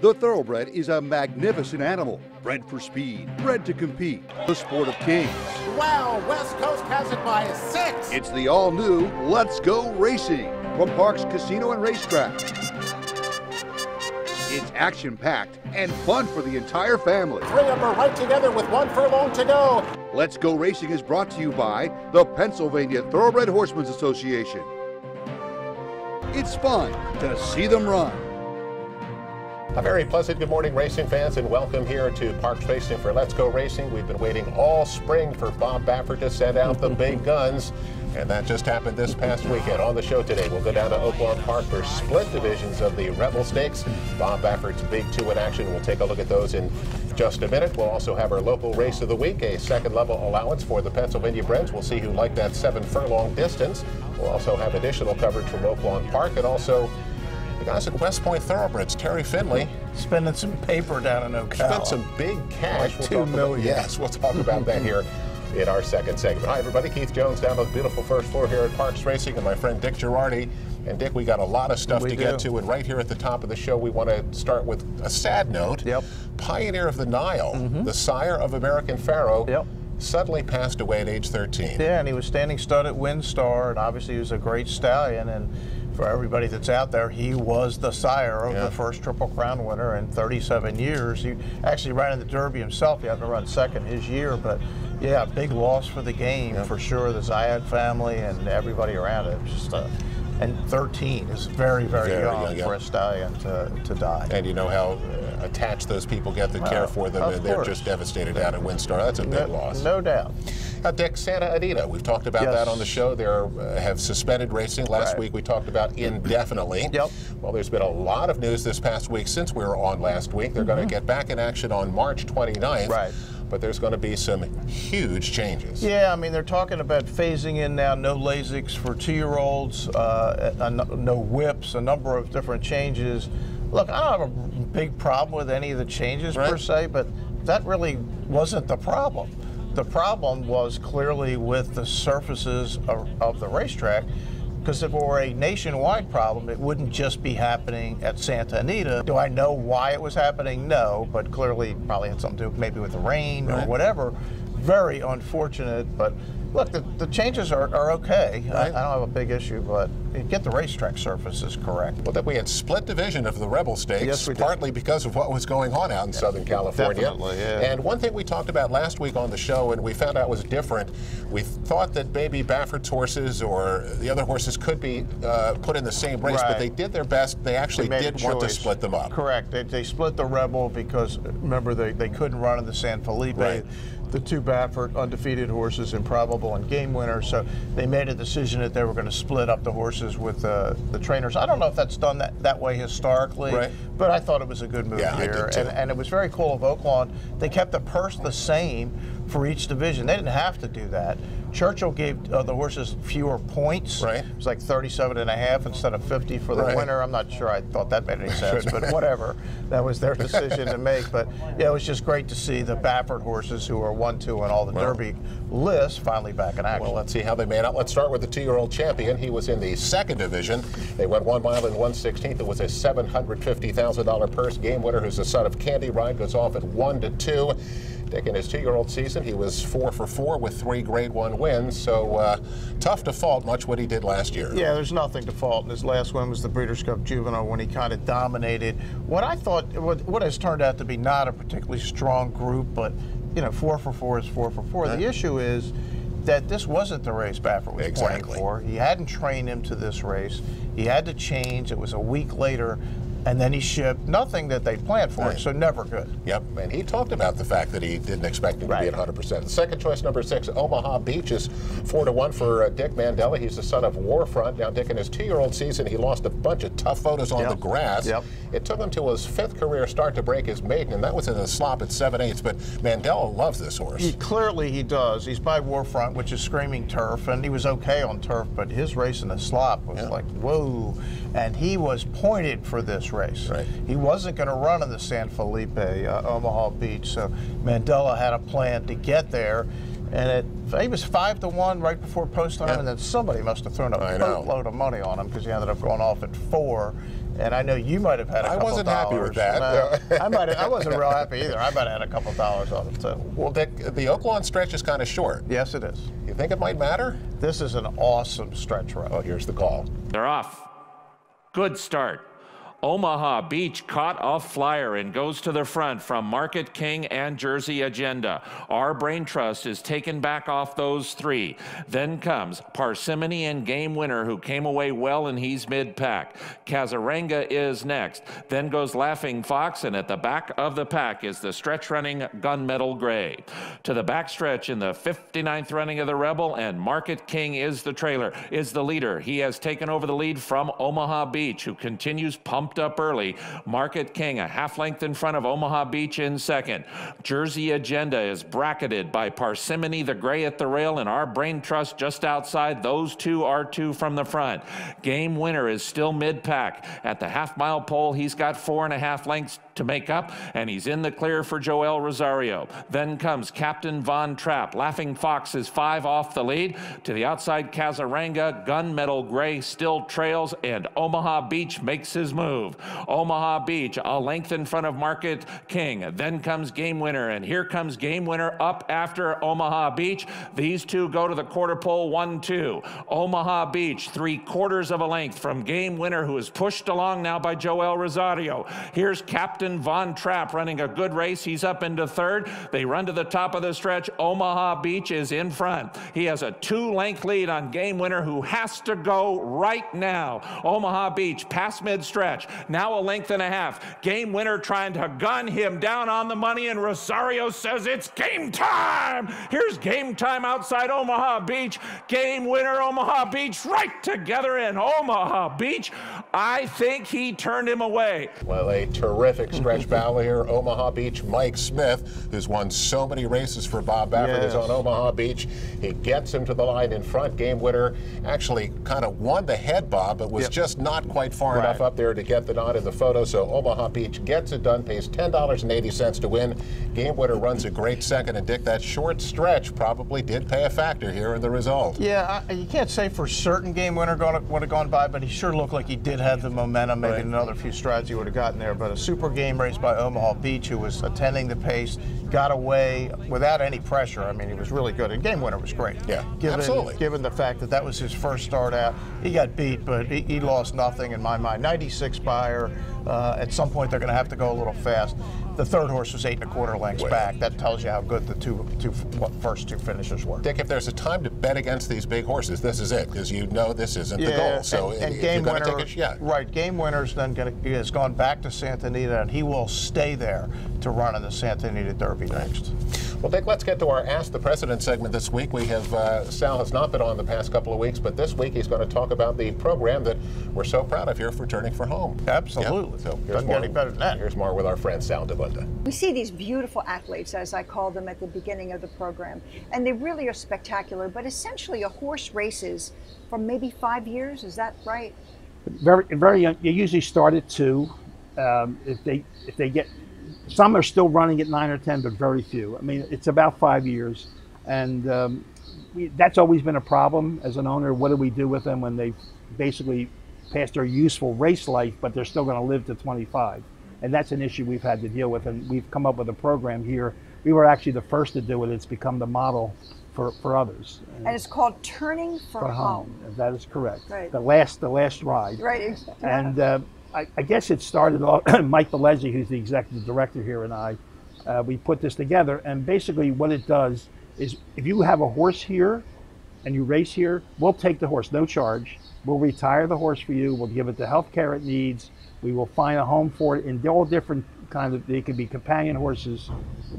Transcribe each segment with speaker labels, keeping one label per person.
Speaker 1: The thoroughbred is a magnificent animal, bred for speed, bred to compete, the sport of kings.
Speaker 2: Wow, West Coast has it by 6.
Speaker 1: It's the all-new Let's Go Racing from Parks Casino and Racetrack. It's action-packed and fun for the entire family.
Speaker 2: 3 of them are right together with 1 furlong to go.
Speaker 1: Let's Go Racing is brought to you by the Pennsylvania Thoroughbred Horsemen's Association. It's fun to see them run.
Speaker 2: A very pleasant good morning, racing fans, and welcome here to Parks Racing for Let's Go Racing. We've been waiting all spring for Bob Baffert to send out the big guns, and that just happened this past weekend. On the show today, we'll go down to Oaklawn Park for split divisions of the Rebel Stakes. Bob Baffert's Big 2 in action. We'll take a look at those in just a minute. We'll also have our local race of the week, a second level allowance for the Pennsylvania breds. We'll see who liked that 7 furlong distance. We'll also have additional coverage from Oaklawn Park, and also the guys at West Point Thoroughbreds, Terry Finley.
Speaker 3: Spending some paper down in Ocala.
Speaker 2: Spent some big cash.
Speaker 3: Like $2 million.
Speaker 2: Yes, we'll talk about that here in our second segment. Hi, everybody. Keith Jones down on the beautiful first floor here at Parks Racing, and my friend Dick Girardi. And Dick, we got a lot of stuff to get to, and right here at the top of the show, we want to start with a sad note.
Speaker 3: Yep.
Speaker 2: Pioneer of the Nile, the sire of American Pharaoh, suddenly passed away at age 13.
Speaker 3: Yeah, and he was standing stud at WinStar, and obviously he was a great stallion. And for everybody that's out there, he was the sire of the first Triple Crown winner in 37 years. He actually ran in the Derby himself. He happened to run second his year, but yeah, big loss for the game for sure. The Zayed family and everybody around it. Just and 13 is very, very young for a stallion to die.
Speaker 2: And you know how attached those people get that care for them, and they're just devastated out at WinStar. That's a big loss.
Speaker 3: No doubt.
Speaker 2: Dick, Santa Anita, we've talked about that on the show. They have suspended racing. Last week we talked about indefinitely. Well, there's been a lot of news this past week since we were on last week. They're going to get back in action on March 29th. But there's going to be some huge changes. Yeah, I mean, they're talking about phasing in now no Lasix for 2-year-olds, no whips, a number of different changes. Look, I don't have a big problem with any of the changes per se, but that really wasn't the problem. The problem was clearly with the surfaces of the racetrack, because if it were a nationwide problem, it wouldn't just be happening at Santa Anita. Do I know why it was happening? No, but clearly probably had something to do maybe with the rain or whatever. Very unfortunate, but look, the changes are okay. I don't have a big issue, but get the racetrack surfaces correct. Well, then we had split division of the Rebel Stakes, partly because of what was going on out in Southern California. And one thing we talked about last week on the show, and we found out was different, we thought that maybe Baffert's horses or the other horses could be put in the same race, but they did their best. They actually did want to split them up. Correct. They split the Rebel because, remember, they couldn't run in the San Felipe. The 2 Baffert undefeated horses, Improbable and Game Winner, so they made a decision that they were going to split up the horses with the trainers. I don't know if that's done that way historically, but I thought it was a good move here. And it was very cool of Oaklawn. They kept the purse the same for each division. They didn't have to do that. Churchill gave the horses fewer points. It was like 37.5 instead of 50 for the winner. I'm not sure I thought that made any sense, but whatever. That was their decision to make. But yeah, it was just great to see the Baffert horses, who are 1-2 on all the Derby lists, finally back in action. Well, let's see how they made out. Let's start with the 2-year-old champion. He was in the second division. They went 1 mile and 1/16. It was a $750,000 purse. Game Winner, who's the son of Candy Ride, goes off at 1-2. Dick, in his 2-year-old season, he was 4 for 4 with 3 Grade 1 wins, so tough to fault much what he did last year. Yeah, there's nothing to fault. And his last win was the Breeders' Cup Juvenile, when he kind of dominated what I thought, what has turned out to be not a particularly strong group, but, you know, 4 for 4 is 4 for 4. The issue is that this wasn't the race Baffert was playing for. He hadn't trained him to this race. He had to change. It was a week later. And then he shipped nothing that they planned for, so never good. Yep, and he talked about the fact that he didn't expect him to be at 100%. The second choice, number 6, Omaha Beach, is 4-1 for Dick Mandela. He's the son of Warfront. Now, Dick, in his 2-year-old season, he lost a bunch of tough photos on the grass. It took him to his 5th career start to break his maiden, and that was in a slop at 7/8. But Mandela loves this horse. Clearly he does. He's by Warfront, which is screaming turf, and he was okay on turf, but his race in the slop was like, whoa. And he was pointed for this race. He wasn't going to run in the San Felipe, Omaha Beach, so Mandela had a plan to get there. And he was 5-1 right before post time, and then somebody must have thrown a boatload of money on him, because he ended up going off at 4.
Speaker 3: And I know you might have had a couple
Speaker 2: wasn't
Speaker 3: dollars.
Speaker 2: happy with that.
Speaker 3: I wasn't real happy either. I might have had a couple dollars on it too.
Speaker 2: Well, Dick, the Oaklawn stretch is kind of short.
Speaker 3: Yes, it is.
Speaker 2: You think it might matter?
Speaker 3: This is an awesome stretch run.
Speaker 2: Oh, here's the call.
Speaker 4: They're off. Good start. Omaha Beach caught a flyer and goes to the front from Market King and Jersey Agenda. Our Brain Trust is taken back off those three. Then comes Parsimony and Game Winner, who came away well, and he's mid-pack. Kazaranga is next. Then goes Laughing Fox, and at the back of the pack is the stretch-running Gunmetal Gray. To the backstretch in the 59th running of the Rebel, and Market King is the trailer, is the leader. He has taken over the lead from Omaha Beach, who continues pumped up early. Market King a half length in front of Omaha Beach in second. Jersey Agenda is bracketed by Parsimony, the gray at the rail, and Our Brain Trust just outside. Those two are two from the front. Game Winner is still mid-pack. At the half-mile pole, he's got 4.5 lengths to make up, and he's in the clear for Joel Rosario. Then comes Captain Von Trapp. Laughing Fox is 5 off the lead. To the outside, Kazaranga, Gunmetal Gray still trails, and Omaha Beach makes his move. Omaha Beach a length in front of Market King. Then comes Game Winner, and here comes Game Winner up after Omaha Beach. These two go to the quarter pole, 1-2. Omaha Beach 3/4 of a length from Game Winner, who is pushed along now by Joel Rosario. Here's Captain Von Trapp running a good race. He's up into third. They run to the top of the stretch. Omaha Beach is in front. He has a 2-length lead on Game Winner, who has to go right now. Omaha Beach past mid-stretch. Now a length and a half. Game Winner trying to gun him down on the money, and Rosario says it's game time. Here's game time outside Omaha Beach. Game Winner, Omaha Beach right together in Omaha Beach. I think he turned him away.
Speaker 2: Well, a terrific stretch battle here. Omaha Beach, Mike Smith, who's won so many races for Bob Baffert, is on Omaha Beach. He gets him to the line in front. Game Winner actually kind of won the head, Bob, but was just not quite far enough up there to get the nod in the photo. So Omaha Beach gets it done, pays $10.80 to win. Game Winner runs a great second, and Dick, that short stretch probably did pay a factor here in the result.
Speaker 3: Yeah, you can't say for certain Game Winner would have gone by, but he sure looked like he did have the momentum. Maybe another few strides he would have gotten there. But a super game race by Omaha Beach, who was attending the pace, got away without any pressure. I mean, he was really good. And Game Winner was great.
Speaker 2: Yeah,
Speaker 3: absolutely. Given the fact that that was his first start out, he got beat, but he lost nothing in my mind. 96 buyer. At some point, they're going to have to go a little fast. The third horse was 8 1/4 lengths back. That tells you how good the first two finishers were.
Speaker 2: Dick, if there's a time to bet against these big horses, this is it, because you know this isn't the goal. So
Speaker 3: and
Speaker 2: Game Winner, take a shot.
Speaker 3: Right, Game Winner's then has gone back to Santa Anita, and he will stay there to run in the Santa Anita Derby next.
Speaker 2: Well, Dick, let's get to our Ask the President segment this week. We have Sal has not been on the past couple of weeks, but this week he's going to talk about the program that we're so proud of here for Turning for Home.
Speaker 3: Absolutely.
Speaker 2: So
Speaker 3: doesn't get any better than that.
Speaker 2: Here's more with our friend Sal DeBunda.
Speaker 5: We see these beautiful athletes, as I call them at the beginning of the program, and they really are spectacular. But essentially, a horse races for maybe 5 years. Is that right?
Speaker 6: Very young. You usually start at 2. If they get, some are still running at 9 or 10, but very few. I mean, it's about 5 years, and that's always been a problem as an owner. What do we do with them when they basically past their useful race life, but they're still going to live to 25? And that's an issue we've had to deal with, and we've come up with a program here. We were actually the first to do it. It's become the model for others.
Speaker 5: And it's called Turning for Home.
Speaker 6: That is correct.
Speaker 5: Right.
Speaker 6: The last ride.
Speaker 5: Right. Exactly.
Speaker 6: And I guess it started off, Mike Bellezzi, who's the executive director here, and I, we put this together. And basically what it does is, if you have a horse here and you race here, we'll take the horse, no charge. We'll retire the horse for you. We'll give it the health care it needs. We will find a home for it in all different kinds of, they could be companion horses,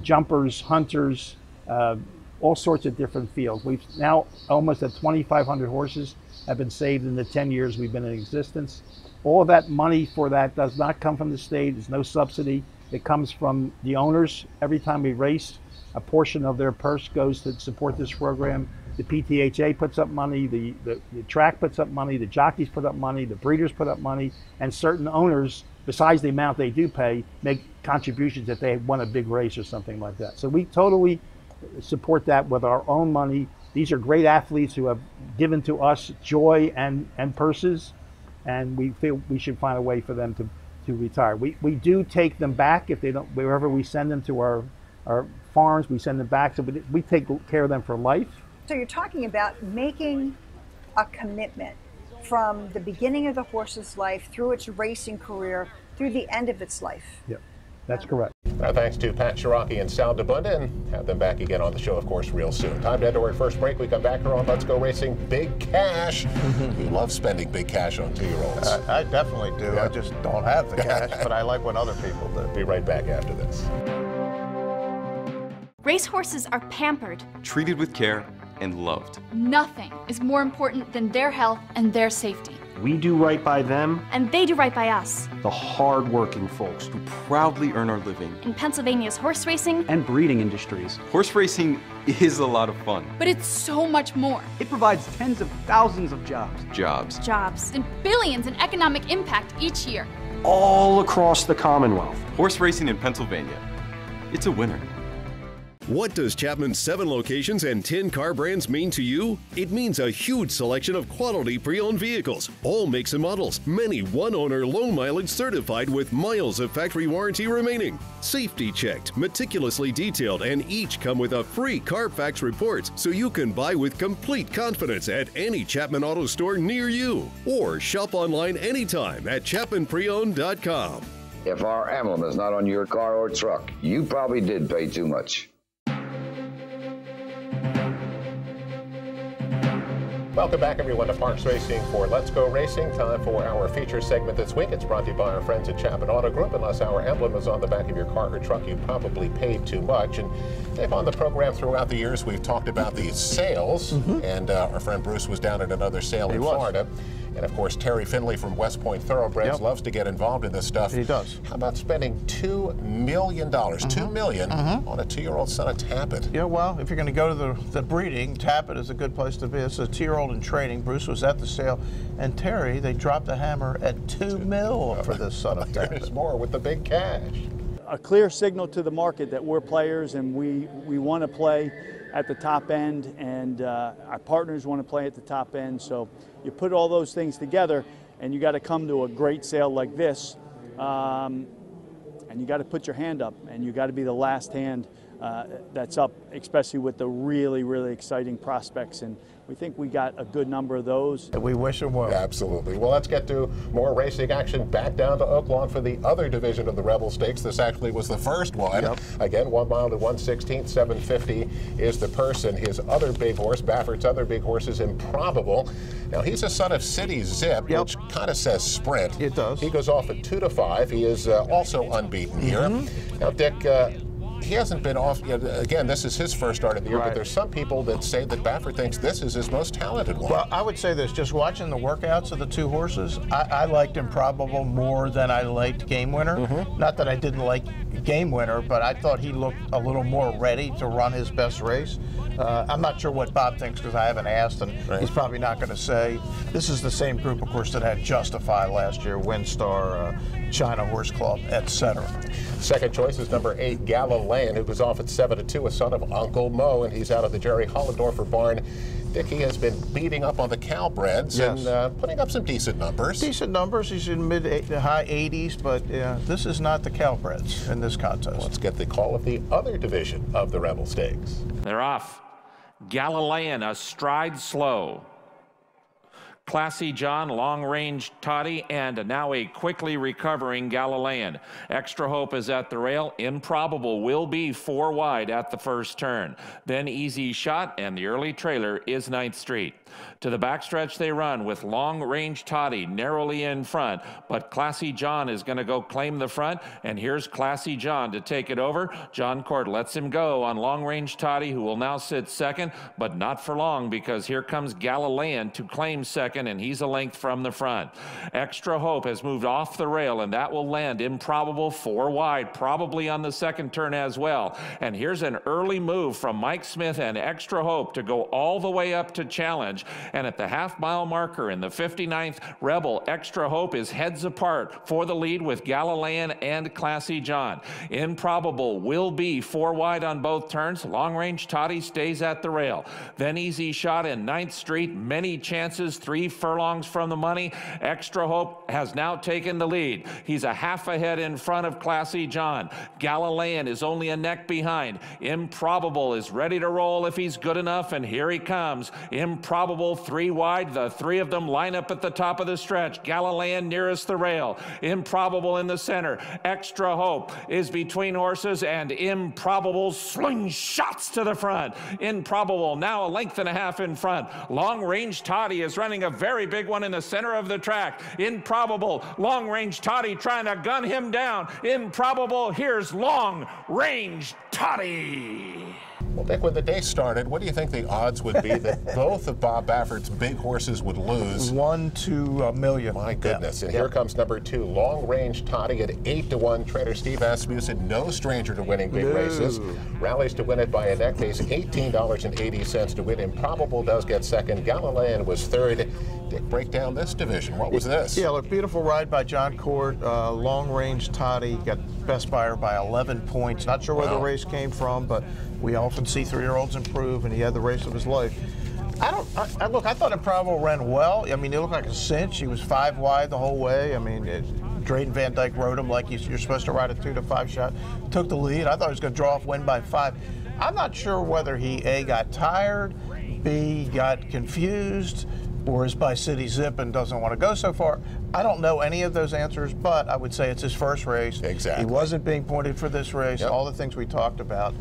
Speaker 6: jumpers, hunters, all sorts of different fields. We've now almost at 2,500 horses have been saved in the 10 years we've been in existence. All of that money for that does not come from the state. There's no subsidy. It comes from the owners. Every time we race, a portion of their purse goes to support this program. The PTHA puts up money, the track puts up money, the jockeys put up money, the breeders put up money, and certain owners, besides the amount they do pay, make contributions if they won a big race or something like that. So we totally support that with our own money. These are great athletes who have given to us joy and purses. and we feel we should find a way for them to retire. We do take them back if they don't, wherever we send them to our farms, we send them back, so we take care of them for life.
Speaker 5: So you're talking about making a commitment from the beginning of the horse's life through its racing career through the end of its life.
Speaker 6: Yep, that's correct.
Speaker 2: Thanks to Pat Shiraki and Sal DeBunda, and have them back again on the show, of course, real soon. Time to head to our first break. We come back here on Let's Go Racing. Big cash. You love spending big cash on 2-year-olds.
Speaker 3: I definitely do. Yeah. I just don't have the cash, but I like what other people do.
Speaker 2: Be right back after this.
Speaker 7: Racehorses are pampered,
Speaker 8: treated with care, and loved.
Speaker 7: Nothing is more important than their health and their safety.
Speaker 9: We do right by them,
Speaker 7: and they do right by us.
Speaker 9: The hard-working folks
Speaker 8: who proudly earn our living
Speaker 7: in Pennsylvania's horse racing
Speaker 9: and breeding industries.
Speaker 8: Horse racing is a lot of fun.
Speaker 7: But it's so much more.
Speaker 9: It provides tens of thousands of jobs.
Speaker 7: Jobs, and billions in economic impact each year.
Speaker 9: All across the Commonwealth.
Speaker 8: Horse racing in Pennsylvania. It's a winner.
Speaker 10: What does Chapman's 7 locations and 10 car brands mean to you? It means a huge selection of quality pre-owned vehicles, all makes and models, many one-owner low mileage certified with miles of factory warranty remaining. Safety checked, meticulously detailed, and each come with a free Carfax report so you can buy with complete confidence at any Chapman Auto store near you. Or shop online anytime at ChapmanPreowned.com.
Speaker 11: If our emblem is not on your car or truck, you probably did pay too much.
Speaker 2: Welcome back, everyone, to Parks Racing for Let's Go Racing. Time for our feature segment this week. It's brought to you by our friends at Chapman Auto Group. Unless our emblem is on the back of your car or truck, you probably paid too much. And Dave, on the program throughout the years, we've talked about these sales. And our friend Bruce was down at another sale in Florida. And, of course, Terry Finley from West Point Thoroughbreds loves to get involved in this stuff.
Speaker 3: He does.
Speaker 2: How about spending $2 million, $2 million on a 2-year-old son of Tappet?
Speaker 3: Yeah, well, if you're going to go to the breeding, Tappet is a good place to be. It's a 2-year-old in training. Bruce was at the sale. And Terry, they dropped the hammer at $2 million for this son of Tappet.
Speaker 2: There's more with the big cash.
Speaker 12: A clear signal to the market that we're players and we want to play at the top end, and our partners want to play at the top end. So you put all those things together, and you got to come to a great sale like this, and you got to put your hand up, and you got to be the last hand that's up, especially with the really, really exciting prospects. And we think we got a good number of those.
Speaker 3: We wish them well.
Speaker 2: Absolutely. Well, let's get to more racing action back down to Oaklawn for the other division of the Rebel Stakes. This actually was the first one. Again, 1 mile to 1/16, 750 is the purse. And his other big horse, Baffert's other big horse, is Improbable. Now, he's a son of City Zip, which kind of says sprint.
Speaker 3: It does.
Speaker 2: He goes off at 2 to 5. He is also unbeaten here. Now, Dick, he hasn't been off yet. Again, this is his first start of the year, but there's some people that say that Baffert thinks this is his most talented one.
Speaker 3: Well, I would say this, just watching the workouts of the 2 horses, I liked Improbable more than I liked Game Winner. Not that I didn't like Game Winner, but I thought he looked a little more ready to run his best race. I'm not sure what Bob thinks because I haven't asked, and he's probably not going to say. This is the same group, of course, that had Justify last year, Windstar, China Horse Club, etc.
Speaker 2: Second choice is number 8, Galilean, who goes off at 7 to 2, a son of Uncle Mo, and he's out of the Jerry Hollendorfer barn. Dickey has been beating up on the Calbreds and putting up some decent numbers.
Speaker 3: Decent numbers. He's in high 80s, but this is not the Calbreds in this contest.
Speaker 2: Let's get the call of the other division of the Rebel Stakes.
Speaker 4: They're off. Galilean, a stride slow. Classy John, long-range Toddy, and now a quickly recovering Galilean. Extra Hope is at the rail. Improbable will be 4 wide at the first turn. Then Easy Shot, and the early trailer is 9th Street. To the backstretch they run with long-range Toddy narrowly in front, but Classy John is going to go claim the front, and here's Classy John to take it over. John Court lets him go on long-range Toddy, who will now sit second, but not for long because here comes Galilean to claim second, and he's a length from the front. Extra Hope has moved off the rail, and that will land Improbable 4 wide, probably on the second turn as well. And here's an early move from Mike Smith and Extra Hope to go all the way up to challenge. And at the half-mile marker in the 59th, Rebel Extra Hope is heads apart for the lead with Galilean and Classy John. Improbable will be 4 wide on both turns. Long-range Toddy stays at the rail. Then Easy Shot in 9th Street. Many chances, 3 3 furlongs from the money. Extra Hope has now taken the lead. He's a half a head in front of Classy John. Galilean is only a neck behind. Improbable is ready to roll if he's good enough, and here he comes. Improbable 3 wide. The 3 of them line up at the top of the stretch. Galilean nearest the rail. Improbable in the center. Extra Hope is between horses, and Improbable slingshots to the front. Improbable now a length and a half in front. Long Range Toddy is running a very big one in the center of the track. Improbable, Long Range Toddy trying to gun him down. Improbable, here's Long Range Toddy.
Speaker 2: Well, Dick, when the day started, what do you think the odds would be that both of Bob Baffert's big horses would lose?
Speaker 3: 1 to a million.
Speaker 2: My goodness. And here comes number 2, Long Range Toddy at 8-1. Trainer Steve Asmussen, no stranger to winning big races. Rallies to win it by a neck pace, $18.80 to win. Improbable does get second. Galilean was third. Dick, break down this division. What was this?
Speaker 3: Yeah, look, beautiful ride by John Court. Long Range Toddy got best buyer by 11 points. Not sure where the race came from, but we often see 3-year-olds improve, and he had the race of his life. Look, I thought Improbable ran well. I mean, it looked like a cinch. He was 5 wide the whole way. I mean, Drayden Van Dyke rode him like you're supposed to ride a 2 to 5 shot. Took the lead. I thought he was going to draw off win by 5. I'm not sure whether he, A, got tired, B, got confused, or is by City Zip and doesn't want to go so far. I don't know any of those answers, but I would say it's his first race.
Speaker 2: Exactly.
Speaker 3: He wasn't being pointed for this race, all the things we talked about.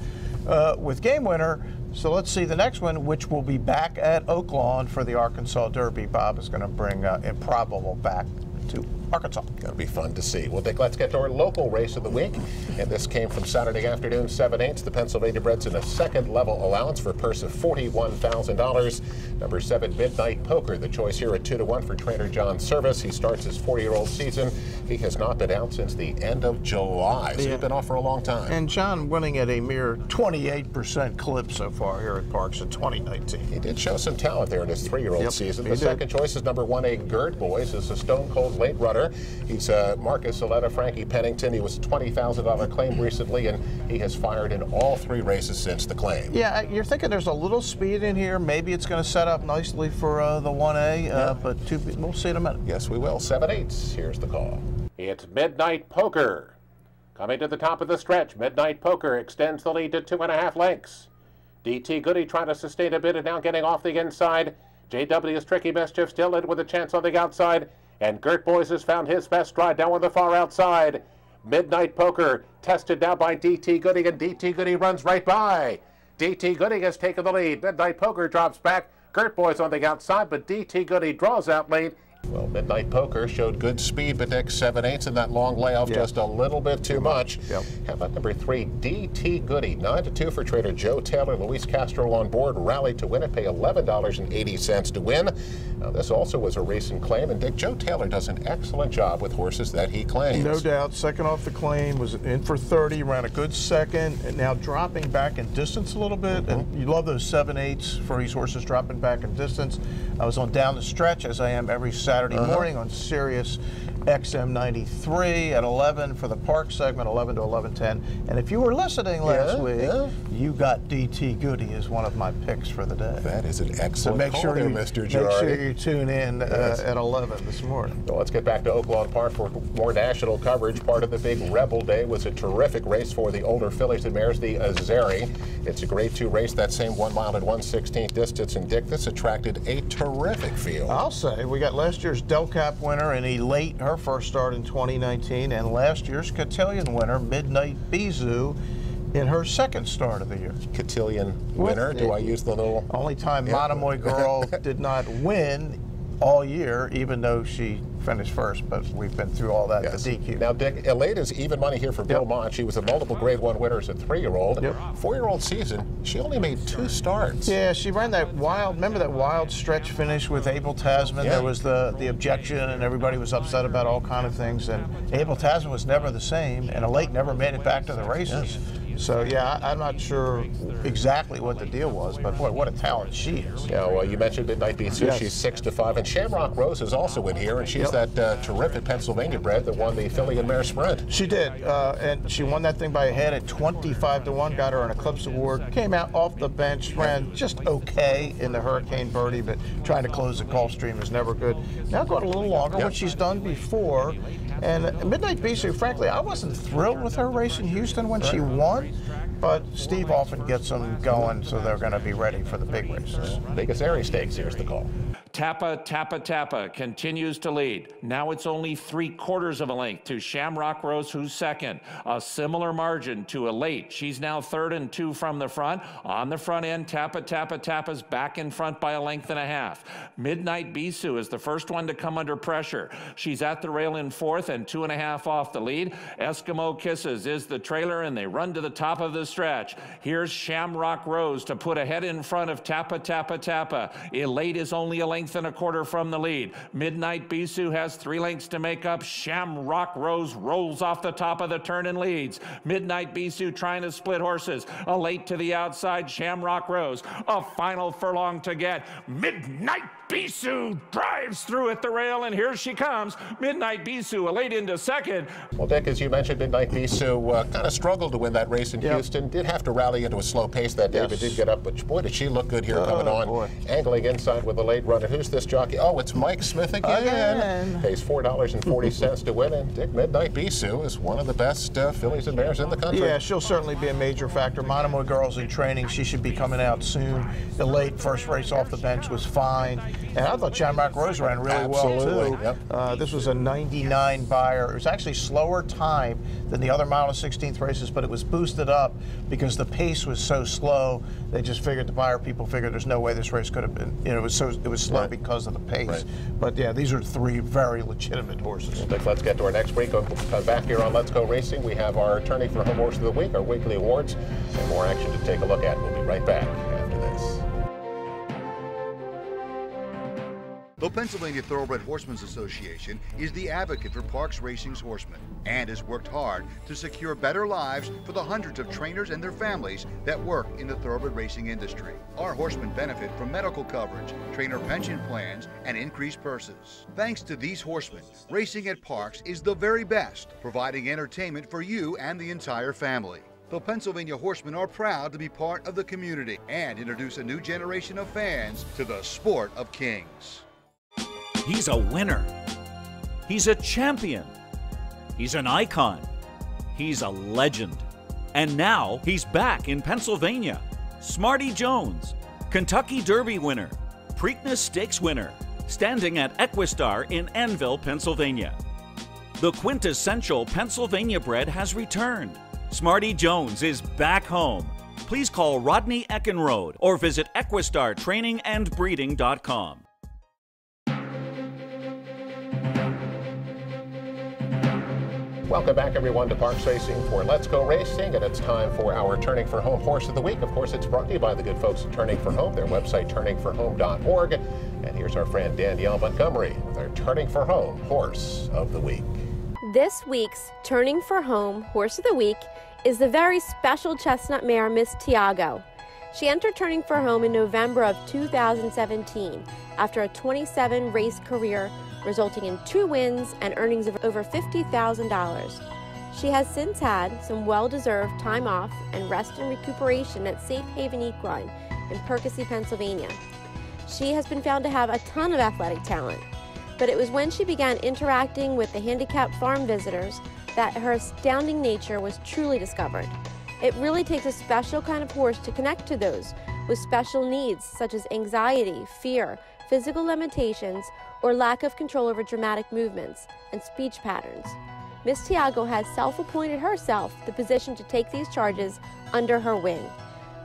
Speaker 3: With Game Winner, so let's see the next one, which will be back at Oaklawn for the Arkansas Derby. Bob is going to bring Improbable back to Arkansas.
Speaker 2: That'll be fun to see. Well, Dick, let's get to our local race of the week. And this came from Saturday afternoon, 7/8. The Pennsylvania Breds in a second level allowance for a purse of $41,000. Number 7, Midnight Poker. The choice here at 2-1 for trainer John Service. He starts his 40-year-old season. He has not been out since the end of July. So he's been off for a long time.
Speaker 3: And John winning at a mere 28% clip so far here at Parks in 2019.
Speaker 2: He did show some talent there in his 3-year-old season. The second choice is number 1A, Gert Boys. Is a stone-cold late runner. He's Marcus Aletta, Frankie Pennington. He was a $20,000 claim recently, and he has fired in all 3 races since the claim.
Speaker 3: Yeah, you're thinking there's a little speed in here. Maybe it's going to set up nicely for the 1A, but we'll see in a minute.
Speaker 2: Yes, we will. 7/8. Here's the call. It's Midnight Poker. Coming to the top of the stretch, Midnight Poker extends the lead to 2.5 lengths. DT Goody trying to sustain a bit and now getting off the inside. JW's Tricky Mischief still in with a chance on the outside. And Gert Boys has found his best stride down on the far outside. Midnight Poker tested now by DT Goody, and DT Goody runs right by. DT Goody has taken the lead. Midnight Poker drops back. Gert Boys on the outside, but DT Goody draws out late. Well, Midnight Poker showed good speed, but Dick 7/8 in that long layoff, just a little bit too much. How about number 3, DT Goody? 9-2 for trader Joe Taylor. Luis Castro on board, rallied to win it, pay $11.80 to win. Now, this also was a recent claim, and Dick, Joe Taylor does an excellent job with horses that he claims.
Speaker 3: No doubt. Second off the claim, was in for 30, ran a good second, and now dropping back in distance a little bit. And you love those 7/8 for these horses dropping back in distance. I was on Down the Stretch, as I am every Saturday morning on Sirius XM 93 at 11 for the Park segment, 11 to 11:10. And if you were listening last week, you got DT Goody as one of my picks for the day.
Speaker 2: That is an excellent
Speaker 3: so make
Speaker 2: call
Speaker 3: sure
Speaker 2: there,
Speaker 3: you,
Speaker 2: Mr.
Speaker 3: Make
Speaker 2: Girardi.
Speaker 3: sure you tune in at 11 this morning.
Speaker 2: Well, let's get back to Oaklawn Park for more national coverage. Part of the big Rebel Day was a terrific race for the older fillies and mares, the Azeri. It's a Grade 2 race, that same 1 mile at 1/16 distance. And Dick, this attracted a terrific field.
Speaker 3: I'll say, we got last year's Del Cap winner and Elate, her first start in 2019, and last year's Cotillion winner, Midnight Bijou, in her second start of the year.
Speaker 2: Cotillion winner? Do I use the little...
Speaker 3: Only time Monomoy Girl did not win all year, even though she finished first, but we've been through all that, the DQ.
Speaker 2: Now, Dick, Elate is even money here for Bill Mott. She was a multiple Grade 1 winner as a 3-year-old. 4-year-old season, she only made 2 starts.
Speaker 3: Yeah, she ran that wild, remember that wild stretch finish with Abel Tasman? There was the objection, and everybody was upset about all kind of things, and Abel Tasman was never the same, and Elate never made it back to the races. So yeah, I'm not sure exactly what the deal was, but boy, what a talent she is.
Speaker 2: Yeah, well, you mentioned Midnight Bisou.
Speaker 3: Yes.
Speaker 2: She's 6-5, and Shamrock Rose is also in here, and she's that terrific Pennsylvania bred that won the Filly and Mare Sprint.
Speaker 3: She did, and she won that thing by a head at 25-1. Got her an Eclipse Award. Came out off the bench, ran just okay in the Hurricane Birdie, but trying to close the Gulfstream is never good. Now going a little longer, what she's done before. And Midnight Bisou, frankly, I wasn't thrilled with her race in Houston when she won, but Steve often gets them going, so they're going to be ready for the big races.
Speaker 2: Vegas Airy Stakes, here's the call.
Speaker 4: Tappa continues to lead. Now it's only 3/4 of a length to Shamrock Rose, who's second. A similar margin to Elate. She's now 3rd and 2 from the front. On the front end, Tappa's back in front by 1.5 lengths. Midnight Bisou is the first one to come under pressure. She's at the rail in 4th and 2.5 off the lead. Eskimo Kisses is the trailer, and they run to the top of the stretch. Here's Shamrock Rose to put ahead in front of Tappa. Elate is only 1.25 from the lead. Midnight Bisou has 3 lengths to make up. Shamrock Rose rolls off the top of the turn and leads. Midnight Bisou trying to split horses. Elate to the outside. Shamrock Rose. A final furlong to get. Midnight Bisou drives through at the rail, and here she comes. Midnight Bisou, Elate into second.
Speaker 2: Well, Dick, as you mentioned, Midnight Bisou kind of struggled to win that race in Houston. Did have to rally into a slow pace that day, but did get up. But boy, did she look good here coming on.
Speaker 3: Boy.
Speaker 2: Angling inside with the late run. And who's this jockey? Oh, it's Mike Smith again. Pays $4.40 to win. And Dick, Midnight Bisou is one of the best fillies and mares in the country.
Speaker 3: Yeah, she'll certainly be a major factor. Monomoy Girls in training. She should be coming out soon. The late first race off the bench was fine. And I thought Shamrock Rose ran really well, too.
Speaker 2: Yep.
Speaker 3: This was a 99 buyer. It was actually slower time than the other mile of 16th races, but it was boosted up because the pace was so slow. They just figured, the buyer people figured there's no way this race could have been, you know, it was slow because of the pace.
Speaker 2: Right.
Speaker 3: But yeah, these are 3 very legitimate horses.
Speaker 2: Well, Dick, let's get to our next week. Back here on Let's Go Racing, we have our Turning for Home Horse of the Week, our weekly awards, and more action to take a look at. We'll be right back after this.
Speaker 1: The Pennsylvania Thoroughbred Horsemen's Association is the advocate for Parks Racing's horsemen and has worked hard to secure better lives for the hundreds of trainers and their families that work in the thoroughbred racing industry. Our horsemen benefit from medical coverage, trainer pension plans, and increased purses. Thanks to these horsemen, racing at Parks is the very best, providing entertainment for you and the entire family. The Pennsylvania Horsemen are proud to be part of the community and introduce a new generation of fans to the sport of kings.
Speaker 13: He's a winner. He's a champion. He's an icon. He's a legend. And now he's back in Pennsylvania. Smarty Jones, Kentucky Derby winner, Preakness Stakes winner, standing at Equistar in Annville, Pennsylvania. The quintessential Pennsylvania bred has returned. Smarty Jones is back home. Please call Rodney Eckenrode or visit EquistarTrainingAndBreeding.com.
Speaker 2: Welcome back, everyone, to Parks Racing for Let's Go Racing, and it's time for our Turning for Home Horse of the Week. Of course, it's brought to you by the good folks at Turning for Home, their website, turningforhome.org. And here's our friend Danielle Montgomery with our Turning for Home Horse of the Week.
Speaker 14: This week's Turning for Home Horse of the Week is the very special chestnut mare, Miss Tiago. She entered Turning for Home in November of 2017 after a 27-race career resulting in 2 wins and earnings of over $50,000. She has since had some well-deserved time off and rest and recuperation at Safe Haven Equine in Percy, Pennsylvania. She has been found to have a ton of athletic talent, but it was when she began interacting with the handicapped farm visitors that her astounding nature was truly discovered. It really takes a special kind of horse to connect to those with special needs such as anxiety, fear, physical limitations, or lack of control over dramatic movements and speech patterns. Miss Tiago has self-appointed herself the position to take these charges under her wing.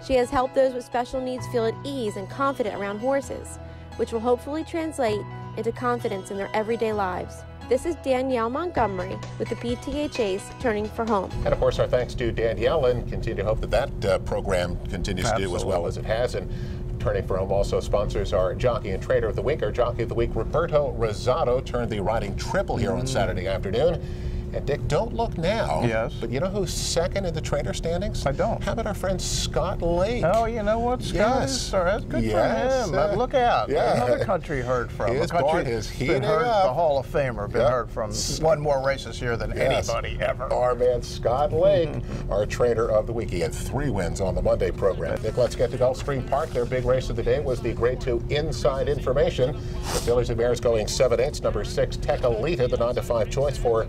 Speaker 14: She has helped those with special needs feel at ease and confident around horses, which will hopefully translate into confidence in their everyday lives. This is Danielle Montgomery with the PTHA's Turning for Home.
Speaker 2: And of course, our thanks to Danielle, and continue to hope that that program continues to do as well as it has. And Turning for Home also sponsors our Jockey and Trainer of the Week. Our Jockey of the Week, Roberto Rosado, turned the riding triple here on Saturday afternoon. And Dick, don't look now.
Speaker 3: Yes.
Speaker 2: But you know who's second in the trainer standings?
Speaker 3: I don't.
Speaker 2: How about our friend Scott Lake?
Speaker 3: Oh, you know what? Scott is that's good for him. Look out. Another country heard from.
Speaker 2: His barn is heating up.
Speaker 3: The Hall of Famer been heard from. Won more races here than anybody ever.
Speaker 2: Our man Scott Lake, our trainer of the week. He had 3 wins on the Monday program. Dick, let's get to Gulfstream Park. Their big race of the day was the Grade 2 Inside Information. The fillies and mares going 7/8. Number 6, Tecalita, the 9-5 choice for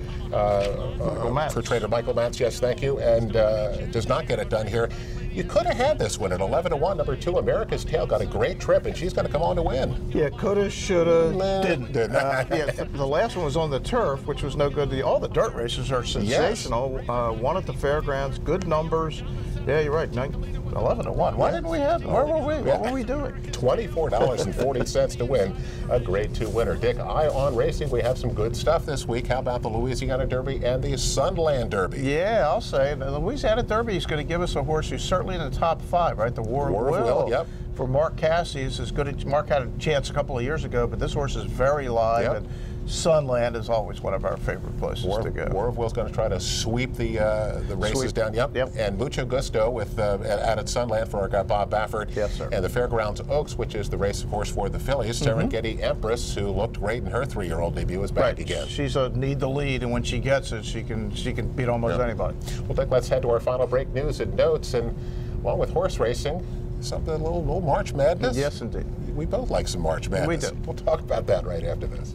Speaker 2: trainer Michael Matz. Yes, thank you. And does not get it done here. You could have had this one at 11-1. Number 2, America's Tale, got a great trip, and she's going to come on to win.
Speaker 3: Yeah, coulda, shoulda, didn't. The last one was on the turf, which was no good. All the dirt races are sensational. One at the fairgrounds, good numbers. Yeah, you're right. 11-1. Why didn't we have them? Where were we? What were we doing?
Speaker 2: $24.40 to win a Grade 2 winner. Dick, Eye on Racing, we have some good stuff this week. How about the Louisiana Derby and the Sunland Derby?
Speaker 3: Yeah, I'll say the Louisiana Derby is going to give us a horse who's certainly in the top 5, right? The War of Will.
Speaker 2: Yep.
Speaker 3: For Mark Cassey is as good. Mark had a chance a couple of years ago, but this horse is very live.
Speaker 2: Yep.
Speaker 3: And Sunland is always one of our favorite places to go.
Speaker 2: War of Will's going to try to sweep the races down. Yep. And Mucho Gusto with out at Sunland for our guy Bob Baffert.
Speaker 3: Yes, sir.
Speaker 2: And the Fairgrounds Oaks, which is the race horse for the fillies. Serengeti Empress, who looked great in her 3-year-old debut, is back again.
Speaker 3: She's a need the lead, and when she gets it, she can beat almost anybody.
Speaker 2: Well, Dick, let's head to our final break news and notes. And well, with horse racing, something a little March Madness.
Speaker 3: Yes, indeed.
Speaker 2: We both like some March Madness.
Speaker 3: We do.
Speaker 2: We'll talk about that right after this.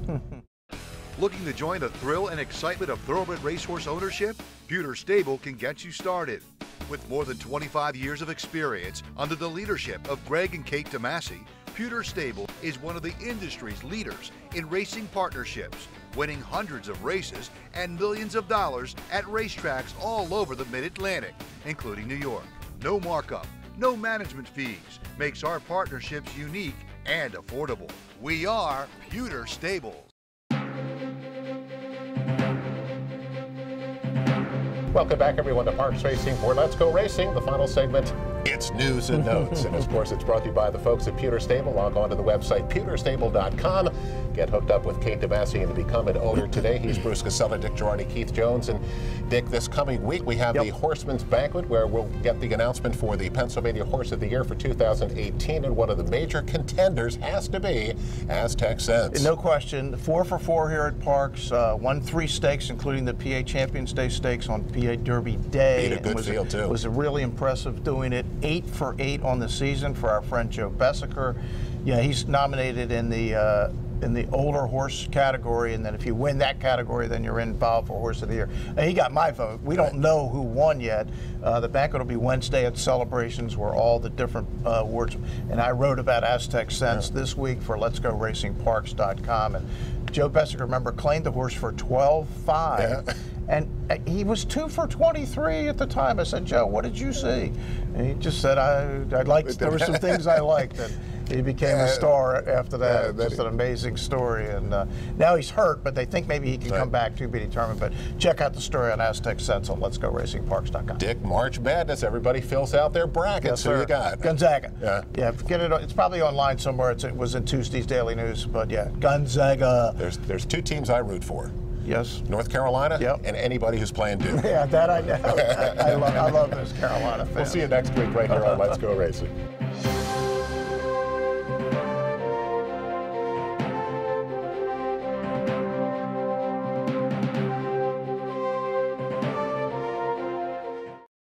Speaker 1: Looking to join the thrill and excitement of thoroughbred racehorse ownership? Pewter Stable can get you started. With more than 25 years of experience under the leadership of Greg and Kate DeMasi, Pewter Stable is one of the industry's leaders in racing partnerships, winning hundreds of races and millions of dollars at racetracks all over the Mid-Atlantic, including New York. No markup, no management fees makes our partnerships unique and affordable. We are Pewter Stables.
Speaker 2: Welcome back, everyone, to Parks Racing for Let's Go Racing. The final segment, it's news and notes. And of course, it's brought to you by the folks at Pewter Stable. Log on to the website, pewterstable.com. Get hooked up with Kate DeMasi and become an owner today. He's Bruce Casella, Dick Girardi, Keith Jones. And Dick, this coming week, we have the Horseman's Banquet, where we'll get the announcement for the Pennsylvania Horse of the Year for 2018. And one of the major contenders has to be Aztec Sense.
Speaker 3: No question. 4 for 4 here at Parks. Won 3 stakes, including the PA Champions Day stakes on PA Derby Day.
Speaker 2: Beat a good field, too.
Speaker 3: Was really impressive doing it. 8 for 8 on the season for our friend Joe Bessaker. Yeah, he's nominated in the older horse category, and then if you win that category, then you're involved for Horse of the Year. And he got my vote. We don't know who won yet. The banquet will be Wednesday at Celebrations, where all the different awards. And I wrote about Aztec Sense this week for Let'sGoRacingParks.com. And Joe Bessaker, remember, claimed the horse for $12.5.
Speaker 2: Yeah.
Speaker 3: And he was 2 for 23 at the time. I said, Joe, what did you see? And he just said, there were some things I liked. And he became a star after that. Just an amazing story. And now he's hurt, but they think maybe he can come back to be determined. But check out the story on Aztec Sense on Let'sGoRacingParks.com.
Speaker 2: Dick, March Madness. Everybody fills out their brackets. Who you got?
Speaker 3: Gonzaga. Yeah, forget it. It's probably online somewhere. It was in Tuesday's Daily News. But yeah, Gonzaga.
Speaker 2: There's 2 teams I root for.
Speaker 3: Yes.
Speaker 2: North Carolina and anybody who's playing Duke.
Speaker 3: Yeah, that I know. I love those Carolina fans.
Speaker 2: We'll see you next week right here on Let's Go Racing.